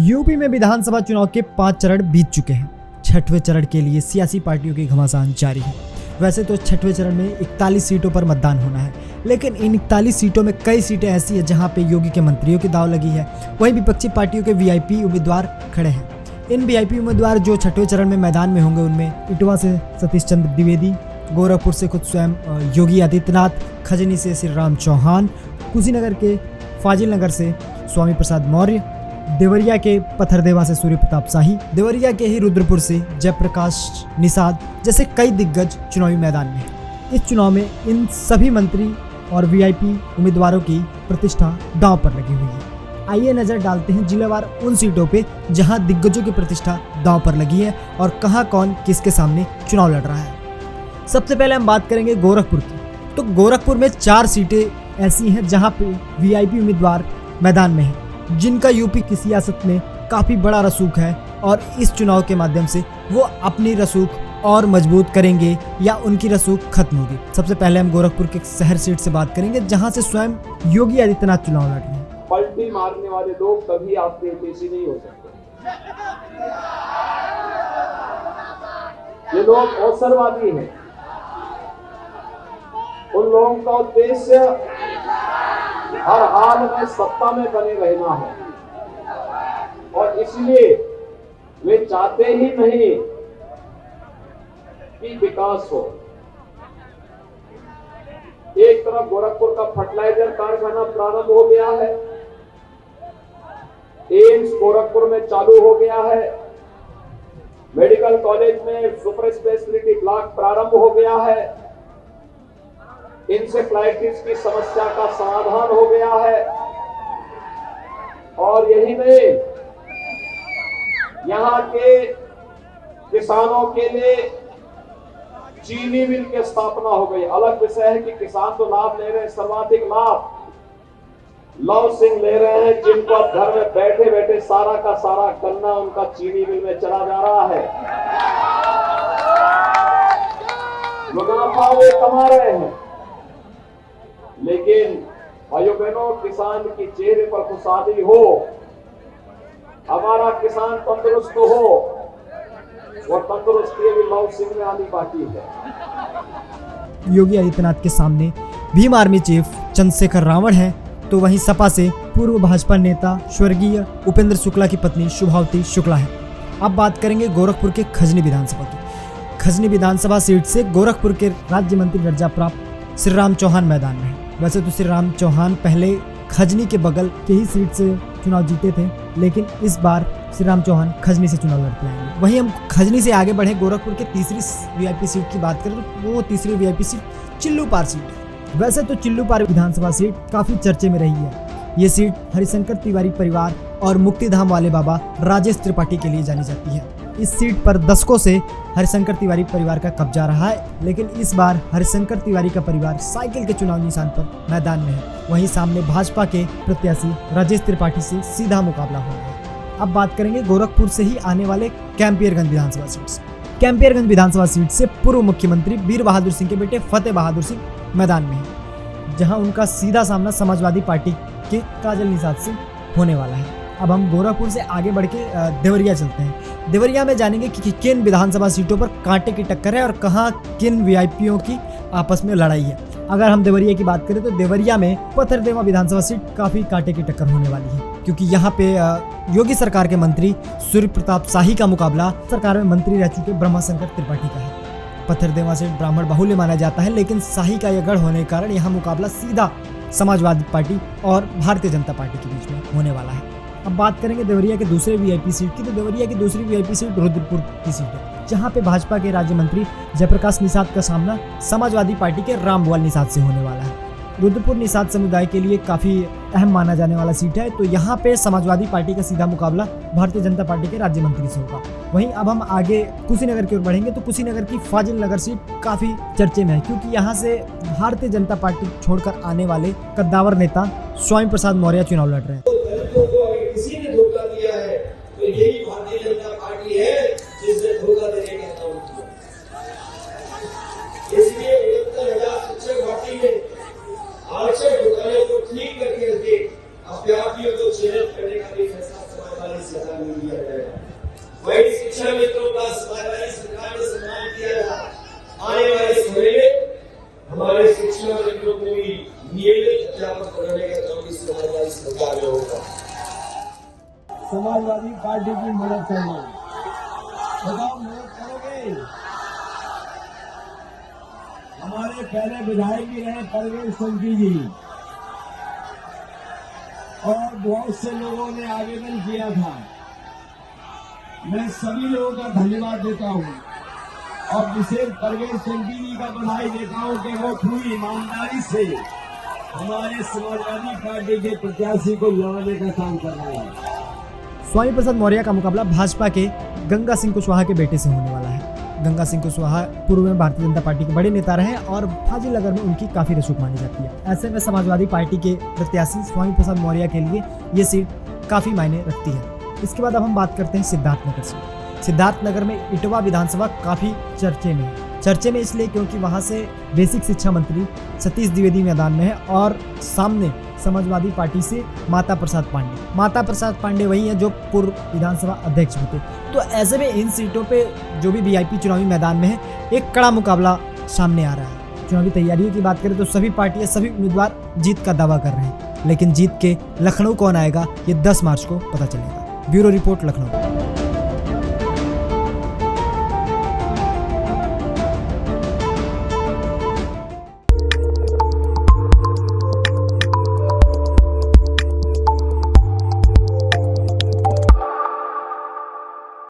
UP में विधानसभा चुनाव के 5 चरण बीत चुके हैं। 6वें चरण के लिए सियासी पार्टियों की घमासान जारी है। वैसे तो 6वें चरण में 41 सीटों पर मतदान होना है, लेकिन इन 41 सीटों में कई सीटें ऐसी हैं जहां पे योगी के मंत्रियों की दांव लगी है। वहीं विपक्षी पार्टियों के वीआईपी उम्मीदवार खड़े हैं। इन वीआईपी उम्मीदवार जो 6वें चरण में मैदान में होंगे उनमें इटवा से सतीश चंद्र द्विवेदी, गोरखपुर से खुद स्वयं योगी आदित्यनाथ, खजनी से श्री राम चौहान, कुशीनगर के फाजिल नगर से स्वामी प्रसाद मौर्य, देवरिया के पथरदेवा से सूर्य प्रताप शाही, देवरिया के ही रुद्रपुर से जयप्रकाश निषाद जैसे कई दिग्गज चुनावी मैदान में हैं। इस चुनाव में इन सभी मंत्री और वीआईपी उम्मीदवारों की प्रतिष्ठा दांव पर लगी हुई है। आइए नजर डालते हैं जिलेवार उन सीटों पे जहां दिग्गजों की प्रतिष्ठा दांव पर लगी है और कहां कौन किसके सामने चुनाव लड़ रहा है। सबसे पहले हम बात करेंगे गोरखपुर की। तो गोरखपुर में 4 सीटें ऐसी हैं जहां पे वीआईपी उम्मीदवार मैदान में हैं, जिनका यूपी की सियासत में काफी बड़ा रसूख है और इस चुनाव के माध्यम से वो अपनी रसूख और मजबूत करेंगे या उनकी रसूख खत्म होगी। सबसे पहले हम गोरखपुर के शहर सीट से बात करेंगे जहां से स्वयं योगी आदित्यनाथ चुनाव लड़ रहे हैं। पलटी मारने वाले लोग कभी आपके हितैषी नहीं हो सकते। ये लोग अवसरवादी हैं। उन लोगों का उद्देश्य हर हाल में सत्ता में बने रहना है और इसलिए वे चाहते ही नहीं कि विकास हो। एक तरफ गोरखपुर का फर्टिलाइजर कारखाना प्रारंभ हो गया है, एम्स गोरखपुर में चालू हो गया है, मेडिकल कॉलेज में सुपर स्पेशलिटी ब्लॉक प्रारंभ हो गया है, इंसेफ्लाइटिस की समस्या का समाधान हो गया है और यही नहीं, यहां के किसानों के लिए चीनी मिल की स्थापना हो गई। अलग विषय है कि किसान तो लाभ ले रहे हैं, सर्वाधिक लाभ लव सिंह ले रहे हैं, जिनको अब घर में बैठे बैठे सारा का सारा गन्ना उनका चीनी मिल में चला जा रहा है, मुनाफा वे कमा रहे हैं। लेकिन भाइयों बहनों, किसान के चेहरे पर खुशहाली हो, हमारा किसान तंदुरुस्त हो, और तंदुरुस्ती भी लव सिंह में आनी बाकी है। योगी आदित्यनाथ के सामने भीम आर्मी चीफ चंद्रशेखर रावण है, तो वहीं सपा से पूर्व भाजपा नेता स्वर्गीय उपेंद्र शुक्ला की पत्नी शुभावती शुक्ला है। अब बात करेंगे गोरखपुर के खजनी विधानसभा की। खजनी विधानसभा सीट से गोरखपुर के राज्य मंत्री दर्जा प्राप्त श्री राम चौहान मैदान में है। वैसे तो श्री राम चौहान पहले खजनी के बगल के ही सीट से चुनाव जीते थे, लेकिन इस बार श्री राम चौहान खजनी से चुनाव लड़ते आएंगे। वहीं हम खजनी से आगे बढ़े, गोरखपुर के तीसरी वीआईपी सीट की बात करें तो वो तीसरी वीआईपी सीट चिल्लूपार सीट है। वैसे तो चिल्लूपार विधानसभा सीट काफी चर्चे में रही है। ये सीट हरिशंकर तिवारी परिवार और मुक्तिधाम वाले बाबा राजेश त्रिपाठी के लिए जानी जाती है। इस सीट पर दशकों से हरिशंकर तिवारी परिवार का कब्जा रहा है, लेकिन इस बार हरिशंकर तिवारी का परिवार साइकिल के चुनाव निशान पर मैदान में है। वहीं सामने भाजपा के प्रत्याशी राजेश त्रिपाठी से सीधा मुकाबला हो रहा है। अब बात करेंगे गोरखपुर से ही आने वाले कैंपियरगंज विधानसभा सीट से। कैंपियरगंज विधानसभा सीट से पूर्व मुख्यमंत्री वीर बहादुर सिंह के बेटे फतेह बहादुर सिंह मैदान में है, जहां उनका सीधा सामना समाजवादी पार्टी के काजल निषाद से होने वाला है। अब हम गोरखपुर से आगे बढ़ के देवरिया चलते हैं। देवरिया में जानेंगे कि किन विधानसभा सीटों पर कांटे की टक्कर है और कहां किन वीआईपीओं की आपस में लड़ाई है। अगर हम देवरिया की बात करें तो देवरिया में पथरदेवा विधानसभा सीट काफी कांटे की टक्कर होने वाली है, क्योंकि यहाँ पे योगी सरकार के मंत्री सूर्य प्रताप शाही का मुकाबला सरकार में मंत्री रह चुके ब्रह्माशंकर त्रिपाठी का है। पथरदेवा से ब्राह्मण बाहुल्य माना जाता है, लेकिन शाही का यह गढ़ होने के कारण यहाँ मुकाबला सीधा समाजवादी पार्टी और भारतीय जनता पार्टी के बीच में होने वाला है। अब बात करेंगे देवरिया के दूसरे वीआईपी सीट की। तो देवरिया की दूसरी वीआईपी सीट रुद्रपुर की सीट है, जहां पे भाजपा के राज्य मंत्री जयप्रकाश निषाद का सामना समाजवादी पार्टी के रामभुआल निषाद से होने वाला है। रुद्रपुर निषाद समुदाय के लिए काफी अहम माना जाने वाला सीट है, तो यहाँ पे समाजवादी पार्टी का सीधा मुकाबला भारतीय जनता पार्टी के राज्य मंत्री से होगा। वहीं अब हम आगे कुशीनगर की ओर बढ़ेंगे, तो कुशीनगर की फाजिल नगर सीट काफी चर्चे में है, क्योंकि यहाँ से भारतीय जनता पार्टी छोड़कर आने वाले कद्दावर नेता स्वामी प्रसाद मौर्य चुनाव लड़ रहे हैं। किसी ने धोखा दिया है तो यही भारतीय जनता पार्टी है जिसने धोखा देने का काम किया। इसलिए 75,000 शिक्षक भर्ती में आवश्यक घोटाले को ठीक करके अपराधियों को चिन्हित करने का भी फैसला समाजवादी सरकार ने चाहिए? बताओ, मदद करोगे? हमारे पहले विधायक भी रहे परवेज संकी जी, और बहुत से लोगों ने आवेदन किया था। मैं सभी लोगों का धन्यवाद देता हूं और विशेष परवेज संकी जी का बधाई देता हूं कि वो पूरी ईमानदारी से हमारे समाजवादी पार्टी के प्रत्याशी को लड़ाने का काम कर रहे हैं। स्वामी प्रसाद मौर्य का मुकाबला भाजपा के गंगा सिंह कुशवाहा के बेटे से होने वाला है। गंगा सिंह कुशवाहा पूर्व में भारतीय जनता पार्टी के बड़े नेता रहे और फाजिलनगर में उनकी काफी रसूख मानी जाती है। ऐसे में समाजवादी पार्टी के प्रत्याशी स्वामी प्रसाद मौर्य के लिए ये सीट काफी मायने रखती है। इसके बाद अब हम बात करते हैं सिद्धार्थनगर से। सिद्धार्थनगर में इटवा विधानसभा काफी चर्चे में इसलिए क्योंकि वहां से बेसिक शिक्षा मंत्री सतीश द्विवेदी मैदान में है और सामने समाजवादी पार्टी से माता प्रसाद पांडे वही है जो पूर्व विधानसभा अध्यक्ष भी थे। तो ऐसे में इन सीटों पे जो भी वीआईपी चुनावी मैदान में है, एक कड़ा मुकाबला सामने आ रहा है। चुनावी तैयारियों की बात करें तो सभी पार्टियां, सभी उम्मीदवार जीत का दावा कर रहे हैं, लेकिन जीत के लखनऊ कौन आएगा ये 10 मार्च को पता चलेगा। Bureau report, Lucknow.